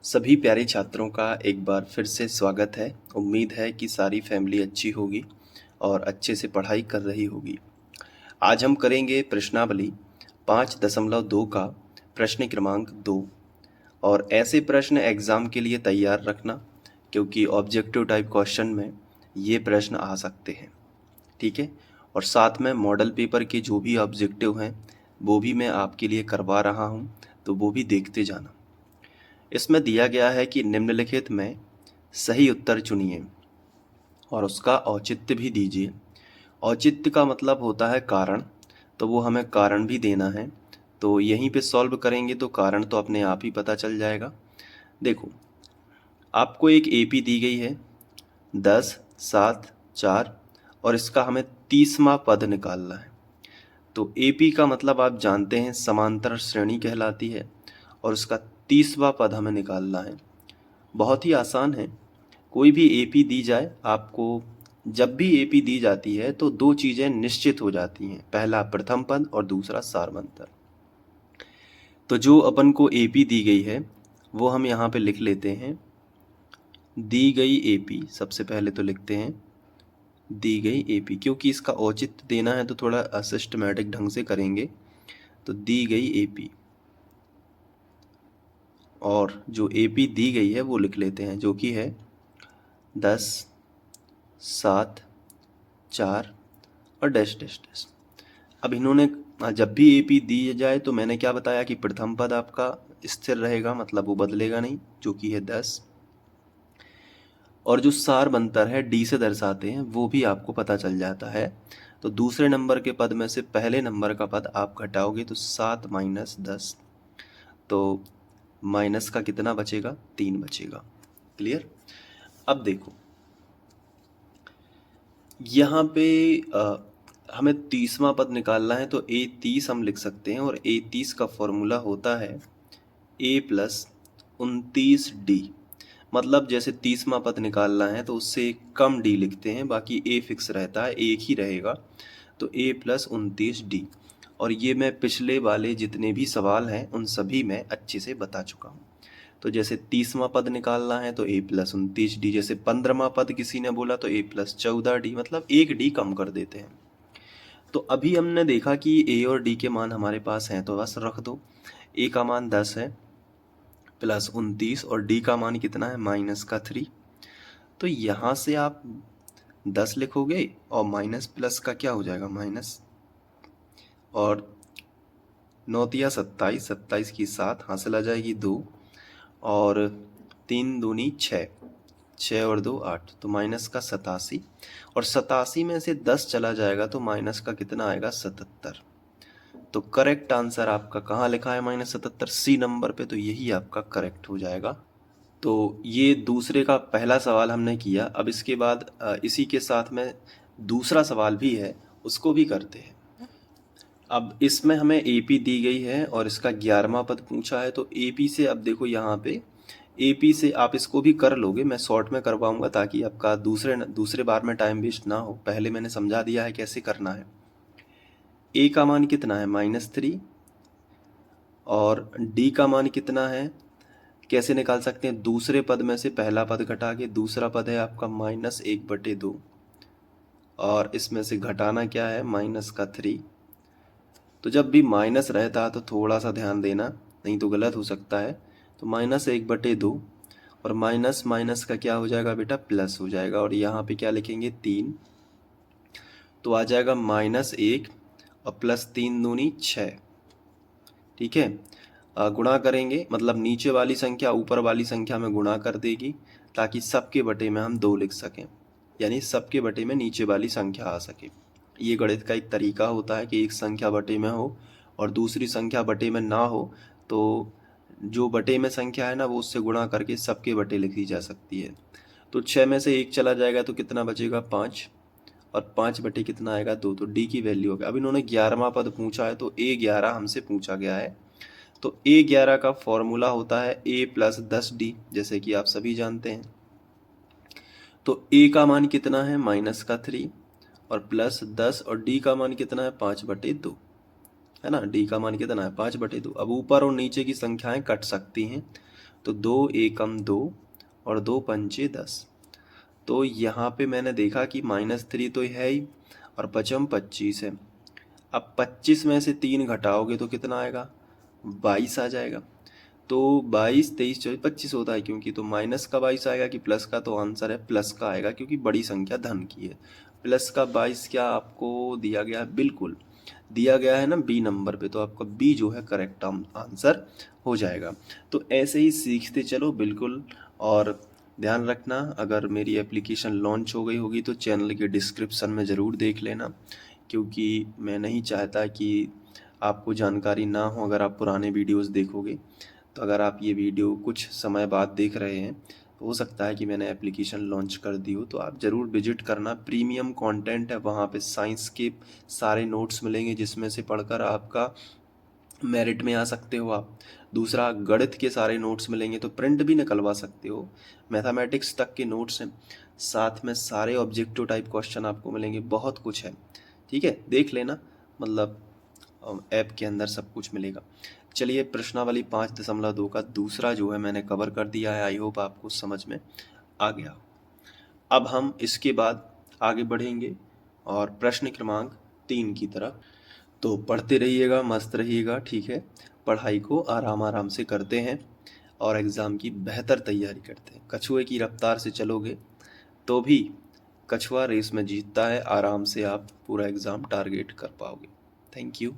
सभी प्यारे छात्रों का एक बार फिर से स्वागत है। उम्मीद है कि सारी फैमिली अच्छी होगी और अच्छे से पढ़ाई कर रही होगी। आज हम करेंगे प्रश्नावली 5.2 का प्रश्न क्रमांक 2 और ऐसे प्रश्न एग्ज़ाम के लिए तैयार रखना क्योंकि ऑब्जेक्टिव टाइप क्वेश्चन में ये प्रश्न आ सकते हैं। ठीक है, और साथ में मॉडल पेपर के जो भी ऑब्जेक्टिव हैं वो भी मैं आपके लिए करवा रहा हूँ, तो वो भी देखते जाना। इसमें दिया गया है कि निम्नलिखित में सही उत्तर चुनिए और उसका औचित्य भी दीजिए। औचित्य का मतलब होता है कारण, तो वो हमें कारण भी देना है। तो यहीं पे सॉल्व करेंगे तो कारण तो अपने आप ही पता चल जाएगा। देखो, आपको एक एपी दी गई है 10, 7, 4 और इसका हमें 30वां पद निकालना है। तो एपी का मतलब आप जानते हैं समांतर श्रेणी कहलाती है और उसका 30वां पद हमें निकालना है। बहुत ही आसान है। कोई भी एपी दी जाए आपको, जब भी एपी दी जाती है तो दो चीज़ें निश्चित हो जाती हैं, पहला प्रथम पद और दूसरा सारवंतर। तो जो अपन को एपी दी गई है वो हम यहाँ पे लिख लेते हैं। दी गई एपी सबसे पहले तो लिखते हैं दी गई एपी, क्योंकि इसका औचित्य देना है तो थोड़ा सिस्टमैटिक ढंग से करेंगे। तो दी गई एपी, और जो एपी दी गई है वो लिख लेते हैं, जो कि है 10, 7, 4 और डैश डैश डैश। अब इन्होंने जब भी एपी दी जाए तो मैंने क्या बताया कि प्रथम पद आपका स्थिर रहेगा, मतलब वो बदलेगा नहीं, जो कि है 10। और जो सारवंतर है डी से दर्शाते हैं वो भी आपको पता चल जाता है। तो दूसरे नंबर के पद में से पहले नंबर का पद आप घटाओगे तो 7 माइनस 10, तो माइनस का कितना बचेगा, 3 बचेगा। क्लियर। अब देखो यहाँ पे हमें 30वां पद निकालना है, तो A30 हम लिख सकते हैं और A30 का फॉर्मूला होता है A प्लस 29D। मतलब जैसे 30वां पद निकालना है तो उससे कम D लिखते हैं, बाकी A फिक्स रहता है, एक ही रहेगा। तो A प्लस 29D, और ये मैं पिछले वाले जितने भी सवाल हैं उन सभी में अच्छे से बता चुका हूँ। तो जैसे 30वां पद निकालना है तो A प्लस 29D, जैसे 15वां पद किसी ने बोला तो A प्लस 14D, मतलब एक D कम कर देते हैं। तो अभी हमने देखा कि A और D के मान हमारे पास हैं तो बस रख दो। A का मान 10 है प्लस 29 और D का मान कितना है, माइनस का 3। तो यहाँ से आप 10 लिखोगे और माइनस प्लस का क्या हो जाएगा, माइनस, और 9 तिया 27, 27 की 7 हासिल आ जाएगी 2, और 3 दूनी 6, 6 और 2 8, तो माइनस का 87, और 87 में से 10 चला जाएगा तो माइनस का कितना आएगा, 77। तो करेक्ट आंसर आपका कहाँ लिखा है, -77 सी नंबर पे, तो यही आपका करेक्ट हो जाएगा। तो ये दूसरे का पहला सवाल हमने किया। अब इसके बाद इसी के साथ में दूसरा सवाल भी है, उसको भी करते हैं। अब इसमें हमें एपी दी गई है और इसका 11वां पद पूछा है। तो एपी से अब देखो यहाँ पे एपी से आप इसको भी कर लोगे, मैं शॉर्ट में करवाऊंगा ताकि आपका दूसरे बार में टाइम वेस्ट ना हो। पहले मैंने समझा दिया है कैसे करना है। ए का मान कितना है, -3, और डी का मान कितना है, कैसे निकाल सकते हैं, दूसरे पद में से पहला पद घटा के, दूसरा पद है आपका -1/2, और इसमें से घटाना क्या है, माइनस का 3। तो जब भी माइनस रहता है तो थोड़ा सा ध्यान देना, नहीं तो गलत हो सकता है। तो -1/2, और माइनस माइनस का क्या हो जाएगा बेटा, प्लस हो जाएगा, और यहाँ पे क्या लिखेंगे, 3। तो आ जाएगा -1 और +3 दूनी 6। ठीक है, गुणा करेंगे, मतलब नीचे वाली संख्या ऊपर वाली संख्या में गुणा कर देगी ताकि सबके बटे में हम 2 लिख सकें, यानी सबके बटे में नीचे वाली संख्या आ सके। ये गणित का एक तरीका होता है कि एक संख्या बटे में हो और दूसरी संख्या बटे में ना हो, तो जो बटे में संख्या है ना वो उससे गुणा करके सबके बटे लिखी जा सकती है। तो 6 में से 1 चला जाएगा तो कितना बचेगा, 5, और 5 बटे कितना आएगा, 2। तो डी की वैल्यू होगी। अब इन्होंने 11वां पद पूछा है तो A11 हमसे पूछा गया है। तो A11 का फॉर्मूला होता है A प्लस 10D, जैसे कि आप सभी जानते हैं। तो A का मान कितना है, -3, और प्लस 10, और D का मान कितना है, 5/2, है ना। D का मान कितना है, 5/2। अब ऊपर और नीचे की संख्याएं कट सकती हैं, तो 2 एकम 2 और 2 पंचे 10। तो यहाँ पे मैंने देखा कि -3 तो है ही और पचम 25 है। अब 25 में से 3 घटाओगे तो कितना आएगा? 22 आ जाएगा। तो 22, 23, 24, 25 होता है क्योंकि, तो माइनस का 22 आएगा कि प्लस का? तो आंसर है प्लस का आएगा क्योंकि बड़ी संख्या धन की है। प्लस का 22 क्या आपको दिया गया है? बिल्कुल दिया गया है ना बी नंबर पे, तो आपका बी जो है करेक्ट आंसर हो जाएगा। तो ऐसे ही सीखते चलो बिल्कुल। और ध्यान रखना, अगर मेरी एप्लीकेशन लॉन्च हो गई होगी तो चैनल के डिस्क्रिप्शन में ज़रूर देख लेना, क्योंकि मैं नहीं चाहता कि आपको जानकारी ना हो अगर आप पुराने वीडियोस देखोगे। तो अगर आप ये वीडियो कुछ समय बाद देख रहे हैं तो हो सकता है कि मैंने एप्लीकेशन लॉन्च कर दी हो, तो आप ज़रूर विजिट करना। प्रीमियम कंटेंट है, वहाँ पे साइंस के सारे नोट्स मिलेंगे जिसमें से पढ़कर आपका मेरिट में आ सकते हो आप। दूसरा, गणित के सारे नोट्स मिलेंगे, तो प्रिंट भी निकलवा सकते हो। मैथमेटिक्स तक के नोट्स हैं, साथ में सारे ऑब्जेक्टिव टाइप क्वेश्चन आपको मिलेंगे, बहुत कुछ है। ठीक है, देख लेना, मतलब ऐप के अंदर सब कुछ मिलेगा। चलिए, प्रश्नावली 5.2 का दूसरा जो है मैंने कवर कर दिया है। आई होप आपको समझ में आ गया। अब हम इसके बाद आगे बढ़ेंगे और प्रश्न क्रमांक 3 की तरफ। तो पढ़ते रहिएगा, मस्त रहिएगा, ठीक है। पढ़ाई को आराम आराम से करते हैं और एग्ज़ाम की बेहतर तैयारी करते हैं। कछुए की रफ्तार से चलोगे तो भी कछुआ रेस में जीतता है, आराम से आप पूरा एग्ज़ाम टारगेट कर पाओगे। Thank you.